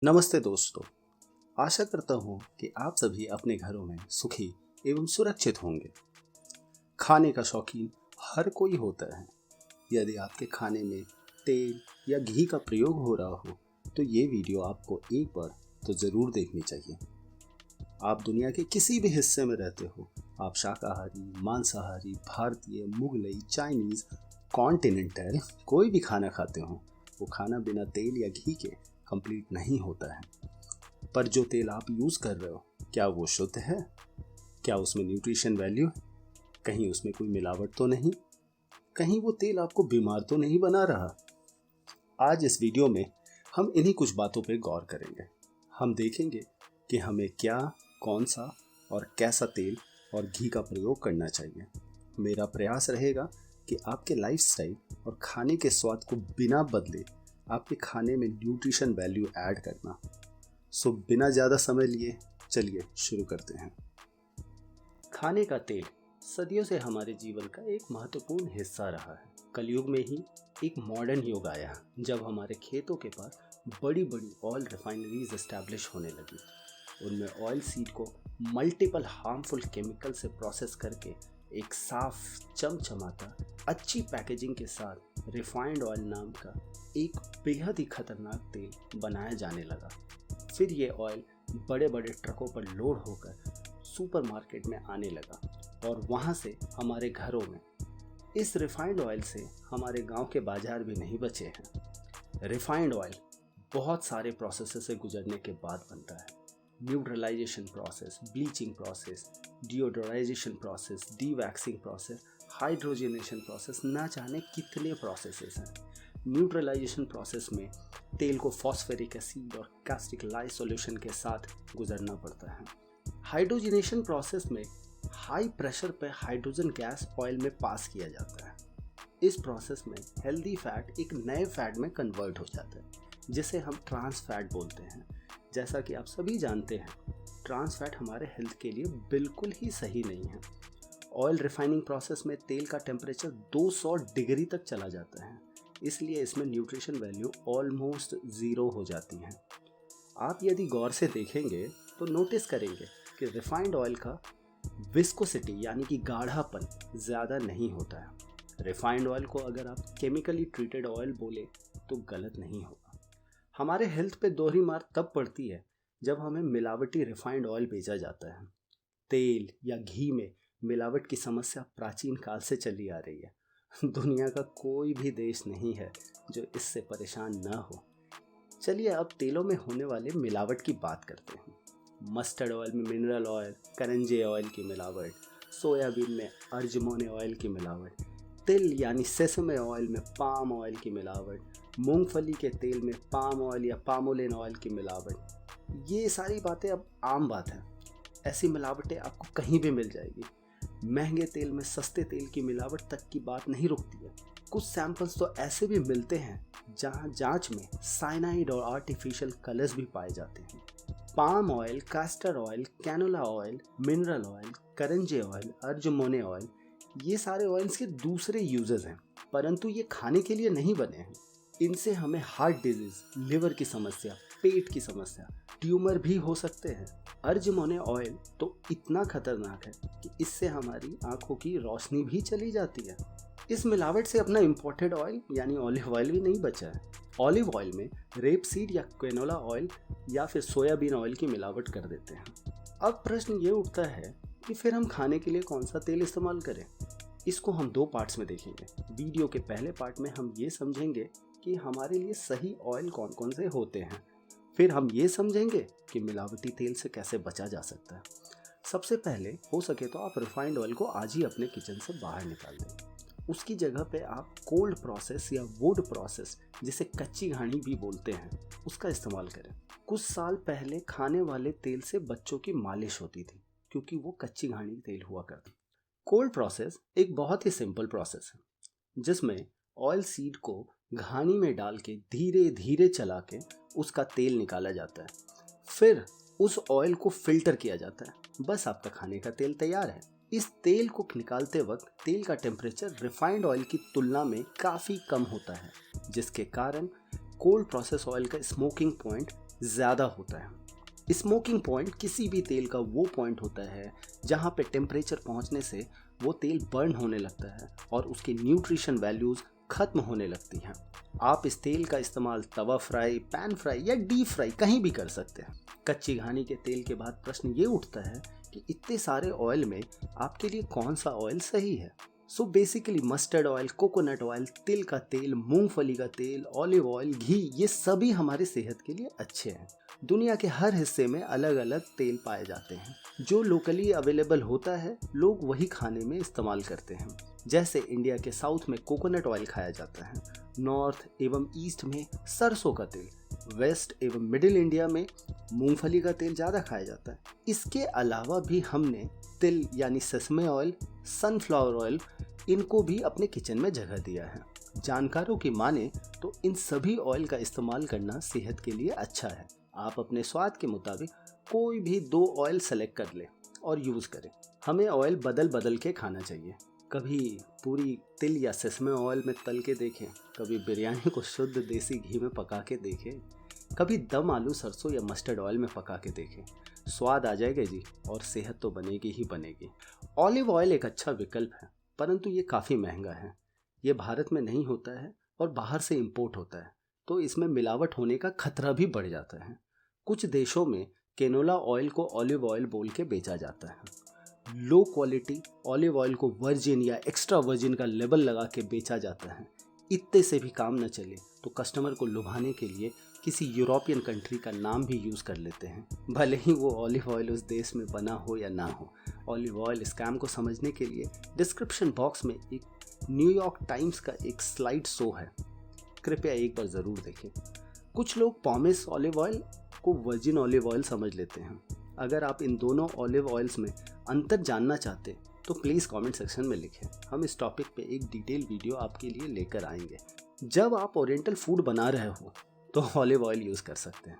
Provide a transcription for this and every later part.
नमस्ते दोस्तों। आशा करता हूँ कि आप सभी अपने घरों में सुखी एवं सुरक्षित होंगे। खाने का शौकीन हर कोई होता है। यदि आपके खाने में तेल या घी का प्रयोग हो रहा हो तो ये वीडियो आपको एक बार तो ज़रूर देखनी चाहिए। आप दुनिया के किसी भी हिस्से में रहते हो, आप शाकाहारी, मांसाहारी, भारतीय, मुगलई, चाइनीज़, कॉन्टिनेंटल कोई भी खाना खाते हो, वो खाना बिना तेल या घी के कंप्लीट नहीं होता है। पर जो तेल आप यूज़ कर रहे हो, क्या वो शुद्ध है? क्या उसमें न्यूट्रिशन वैल्यू है? कहीं उसमें कोई मिलावट तो नहीं? कहीं वो तेल आपको बीमार तो नहीं बना रहा? आज इस वीडियो में हम इन्हीं कुछ बातों पे गौर करेंगे। हम देखेंगे कि हमें क्या, कौन सा और कैसा तेल और घी का प्रयोग करना चाहिए। मेरा प्रयास रहेगा कि आपके लाइफस्टाइल और खाने के स्वाद को बिना बदले आपके खाने में न्यूट्रिशन वैल्यू ऐड करना। सो बिना ज़्यादा समय लिए चलिए शुरू करते हैं। खाने का तेल सदियों से हमारे जीवन का एक महत्वपूर्ण हिस्सा रहा है। कलयुग में ही एक मॉडर्न युग आया जब हमारे खेतों के पास बड़ी बड़ी ऑयल रिफाइनरीज एस्टैब्लिश होने लगी। उनमें ऑयल सीड को मल्टीपल हार्मफुल केमिकल से प्रोसेस करके एक साफ, चमचमाता, अच्छी पैकेजिंग के साथ रिफाइंड ऑयल नाम का एक बेहद ही खतरनाक तेल बनाया जाने लगा। फिर ये ऑयल बड़े बड़े ट्रकों पर लोड होकर सुपरमार्केट में आने लगा और वहाँ से हमारे घरों में। इस रिफाइंड ऑयल से हमारे गांव के बाजार भी नहीं बचे हैं। रिफाइंड ऑयल बहुत सारे प्रोसेस से गुजरने के बाद बनता है। Neutralization process, bleaching process, deodorization process, dewaxing process, hydrogenation process, ना जाने कितने प्रोसेसेस हैं। न्यूट्रलाइजेशन प्रोसेस में तेल को फॉस्फेरिक एसिड और कास्टिक लाइ सॉल्यूशन के साथ गुजरना पड़ता है। हाइड्रोजनेशन प्रोसेस में हाई प्रेशर पर हाइड्रोजन गैस ऑयल में पास किया जाता है। इस प्रोसेस में हेल्दी फैट एक नए फैट में कन्वर्ट हो जाता है जिसे हम ट्रांस फैट बोलते हैं। जैसा कि आप सभी जानते हैं, ट्रांस फैट हमारे हेल्थ के लिए बिल्कुल ही सही नहीं है। ऑयल रिफाइनिंग प्रोसेस में तेल का टेम्परेचर 200 डिग्री तक चला जाता है, इसलिए इसमें न्यूट्रिशन वैल्यू ऑलमोस्ट ज़ीरो हो जाती है। आप यदि गौर से देखेंगे तो नोटिस करेंगे कि रिफाइंड ऑयल का विस्कोसिटी यानी कि गाढ़ापन ज़्यादा नहीं होता है। रिफाइंड ऑयल को अगर आप केमिकली ट्रीटेड ऑयल बोले तो गलत नहीं होगा। हमारे हेल्थ पे दोहरी मार तब पड़ती है जब हमें मिलावटी रिफाइंड ऑयल बेचा जाता है। तेल या घी में मिलावट की समस्या प्राचीन काल से चली आ रही है। दुनिया का कोई भी देश नहीं है जो इससे परेशान न हो। चलिए अब तेलों में होने वाले मिलावट की बात करते हैं। मस्टर्ड ऑयल में मिनरल ऑयल, करंजे ऑयल की मिलावट, सोयाबीन में अर्जमोने ऑयल की मिलावट, तिल यानी सेसमे ऑयल में पाम ऑयल की मिलावट, मूंगफली के तेल में पाम ऑयल या पामोलिन ऑयल की मिलावट, ये सारी बातें अब आम बात है। ऐसी मिलावटें आपको कहीं भी मिल जाएगी। महंगे तेल में सस्ते तेल की मिलावट तक की बात नहीं रुकती है। कुछ सैंपल्स तो ऐसे भी मिलते हैं जहां जांच में साइनाइड और आर्टिफिशियल कलर्स भी पाए जाते हैं। Palm oil, castor oil, canola oil, mineral oil, karanja oil, argemone oil, ये सारे ऑयल्स के दूसरे यूजेस हैं, परंतु ये खाने के लिए नहीं बने हैं। इनसे हमें हार्ट डिजीज, लिवर की समस्या, पेट की समस्या, ट्यूमर भी हो सकते हैं। अर्जमोने ऑयल तो इतना खतरनाक है कि इससे हमारी आंखों की रोशनी भी चली जाती है। इस मिलावट से अपना इम्पोर्टेड ऑयल यानी ऑलिव ऑयल भी नहीं बचा है। ऑलिव ऑयल में रेपसीड या कैनोला ऑयल या फिर सोयाबीन ऑयल की मिलावट कर देते हैं। अब प्रश्न ये उठता है कि फिर हम खाने के लिए कौन सा तेल इस्तेमाल करें। इसको हम दो पार्ट्स में देखेंगे। वीडियो के पहले पार्ट में हम ये समझेंगे कि हमारे लिए सही ऑयल कौन कौन से होते हैं। फिर हम ये समझेंगे कि मिलावटी तेल से कैसे बचा जा सकता है। सबसे पहले हो सके तो आप रिफाइंड ऑयल को आज ही अपने किचन से बाहर निकाल दें। उसकी जगह पे आप कोल्ड प्रोसेस या वुड प्रोसेस, जिसे कच्ची घानी भी बोलते हैं, उसका इस्तेमाल करें। कुछ साल पहले खाने वाले तेल से बच्चों की मालिश होती थी क्योंकि वो कच्ची घानी तेल हुआ करता। कोल्ड प्रोसेस एक बहुत ही सिंपल प्रोसेस है जिसमें ऑयल सीड को घानी में डाल के धीरे धीरे चला के उसका तेल निकाला जाता है। फिर उस ऑयल को फिल्टर किया जाता है। बस आपका खाने का तेल तैयार है। इस तेल को निकालते वक्त तेल का टेम्परेचर रिफाइंड ऑयल की तुलना में काफ़ी कम होता है, जिसके कारण कोल्ड प्रोसेस ऑयल का स्मोकिंग पॉइंट ज़्यादा होता है। स्मोकिंग पॉइंट किसी भी तेल का वो पॉइंट होता है जहाँ पे टेम्परेचर पहुँचने से वो तेल बर्न होने लगता है और उसकी न्यूट्रिशन वैल्यूज़ खत्म होने लगती हैं। आप इस तेल का इस्तेमाल तवा फ्राई, पैन फ्राई या डीप फ्राई कहीं भी कर सकते हैं। कच्ची घानी के तेल के बाद प्रश्न ये उठता है कि इतने सारे ऑयल में आपके लिए कौन सा ऑयल सही है। So basically mustard oil, coconut oil, तिल का तेल, मूंगफली का तेल, ऑलिव ऑयल, घी, ये सभी हमारी सेहत के लिए अच्छे हैं। दुनिया के हर हिस्से में अलग अलग तेल पाए जाते हैं। जो लोकली अवेलेबल होता है लोग वही खाने में इस्तेमाल करते हैं। जैसे इंडिया के साउथ में कोकोनट ऑयल खाया जाता है, नॉर्थ एवं ईस्ट में सरसों का तेल, वेस्ट एवं मिडिल इंडिया में मूंगफली का तेल ज़्यादा खाया जाता है। इसके अलावा भी हमने तिल यानी सेसमे ऑयल, सनफ्लावर ऑयल, इनको भी अपने किचन में जगह दिया है। जानकारों की माने तो इन सभी ऑयल का इस्तेमाल करना सेहत के लिए अच्छा है। आप अपने स्वाद के मुताबिक कोई भी 2 ऑयल सेलेक्ट कर लें और यूज़ करें। हमें ऑयल बदल बदल के खाना चाहिए। कभी पूरी तिल या सेसमे ऑयल में तल के देखें, कभी बिरयानी को शुद्ध देसी घी में पका के देखें, कभी दम आलू सरसों या मस्टर्ड ऑयल में पका के देखें। स्वाद आ जाएगा जी और सेहत तो बनेगी ही बनेगी। ऑलिव ऑयल एक अच्छा विकल्प है, परंतु ये काफ़ी महंगा है। ये भारत में नहीं होता है और बाहर से इंपोर्ट होता है, तो इसमें मिलावट होने का खतरा भी बढ़ जाता है। कुछ देशों में कैनोला ऑयल को ऑलिव ऑयल बोल के बेचा जाता है। लो क्वालिटी ऑलिव ऑयल को वर्जिन या एक्स्ट्रा वर्जिन का लेबल लगा के बेचा जाता है। इतने से भी काम न चले तो कस्टमर को लुभाने के लिए किसी यूरोपियन कंट्री का नाम भी यूज़ कर लेते हैं, भले ही वो ऑलिव ऑयल उस देश में बना हो या ना हो। ऑलिव ऑयल स्कैम को समझने के लिए डिस्क्रिप्शन बॉक्स में एक न्यूयॉर्क टाइम्स का एक स्लाइड शो है, कृपया एक बार ज़रूर देखें। कुछ लोग पॉमेस ऑलिव ऑयल को वर्जिन ऑलिव ऑयल समझ लेते हैं। अगर आप इन दोनों ऑलिव ऑयल्स में अंतर जानना चाहते तो प्लीज़ कमेंट सेक्शन में लिखें। हम इस टॉपिक पे एक डिटेल वीडियो आपके लिए लेकर आएंगे। जब आप ओरिएंटल फूड बना रहे हो तो ऑलिव ऑयल यूज़ कर सकते हैं।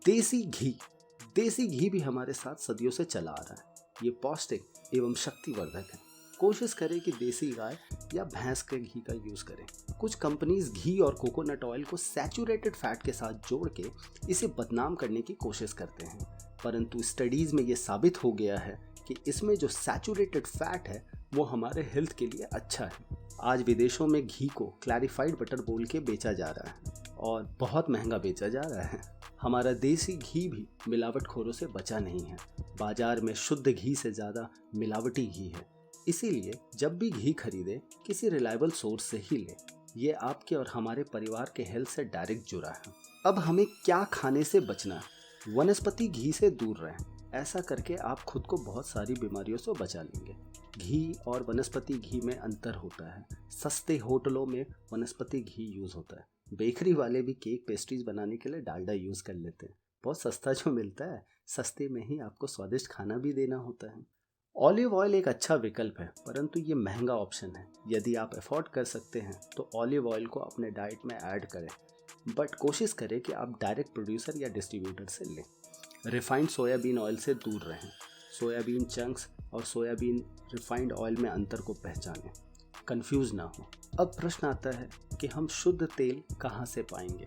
देसी घी भी हमारे साथ सदियों से चला आ रहा है। ये पौष्टिक एवं शक्तिवर्धक है। कोशिश करें कि देसी गाय या भैंस के घी का यूज़ करें। कुछ कंपनीज घी और कोकोनट ऑयल को सैचुरेटेड फैट के साथ जोड़ के इसे बदनाम करने की कोशिश करते हैं, परंतु स्टडीज़ में ये साबित हो गया है कि इसमें जो सैचुरेटेड फैट है वो हमारे हेल्थ के लिए अच्छा है। आज विदेशों में घी को क्लैरिफाइड बटर बोल के बेचा जा रहा है और बहुत महंगा बेचा जा रहा है। हमारा देसी घी भी मिलावटखोरों से बचा नहीं है। बाजार में शुद्ध घी से ज़्यादा मिलावटी घी है। इसीलिए जब भी घी खरीदें किसी रिलायबल सोर्स से ही लें। ये आपके और हमारे परिवार के हेल्थ से डायरेक्ट जुड़ा है। अब हमें क्या खाने से बचना है? वनस्पति घी से दूर रहें। ऐसा करके आप खुद को बहुत सारी बीमारियों से बचा लेंगे। घी और वनस्पति घी में अंतर होता है। सस्ते होटलों में वनस्पति घी यूज़ होता है। बेकरी वाले भी केक पेस्ट्रीज बनाने के लिए डालडा यूज़ कर लेते हैं। बहुत सस्ता जो मिलता है, सस्ते में ही आपको स्वादिष्ट खाना भी देना होता है। ऑलिव ऑयल एक अच्छा विकल्प है, परंतु ये महंगा ऑप्शन है। यदि आप अफोर्ड कर सकते हैं तो ऑलिव ऑयल को अपने डाइट में ऐड करें, बट कोशिश करें कि आप डायरेक्ट प्रोड्यूसर या डिस्ट्रीब्यूटर से लें। रिफाइंड सोयाबीन ऑयल से दूर रहें। सोयाबीन चंक्स और सोयाबीन रिफाइंड ऑयल में अंतर को पहचानें, कंफ्यूज ना हो। अब प्रश्न आता है कि हम शुद्ध तेल कहाँ से पाएंगे?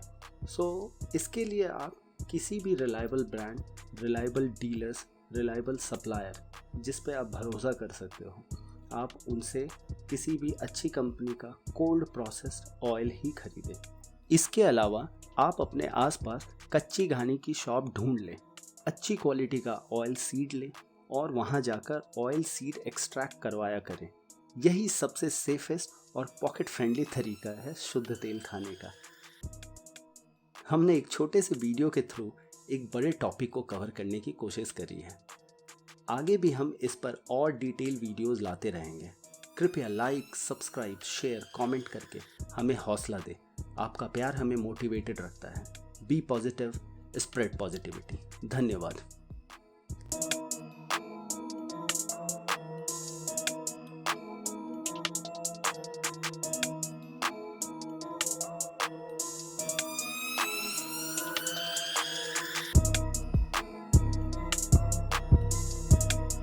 इसके लिए आप किसी भी reliable brand, reliable dealers, reliable supplier जिस पे आप भरोसा कर सकते हो, आप उनसे किसी भी अच्छी कंपनी का कोल्ड प्रोसेस्ड ऑयल ही खरीदें। इसके अलावा आप अपने आसपास कच्ची घानी की शॉप ढूंढ लें, अच्छी क्वालिटी का ऑयल सीड लें और वहाँ जाकर ऑयल सीड एक्सट्रैक्ट करवाया करें। यही सबसे सेफेस्ट और पॉकेट फ्रेंडली तरीका है शुद्ध तेल खाने का। हमने एक छोटे से वीडियो के थ्रू एक बड़े टॉपिक को कवर करने की कोशिश करी है। आगे भी हम इस पर और डिटेल वीडियोस लाते रहेंगे। कृपया लाइक, सब्सक्राइब, शेयर, कमेंट करके हमें हौसला दें। आपका प्यार हमें मोटिवेटेड रखता है। Be positive, spread positivity. धन्यवाद।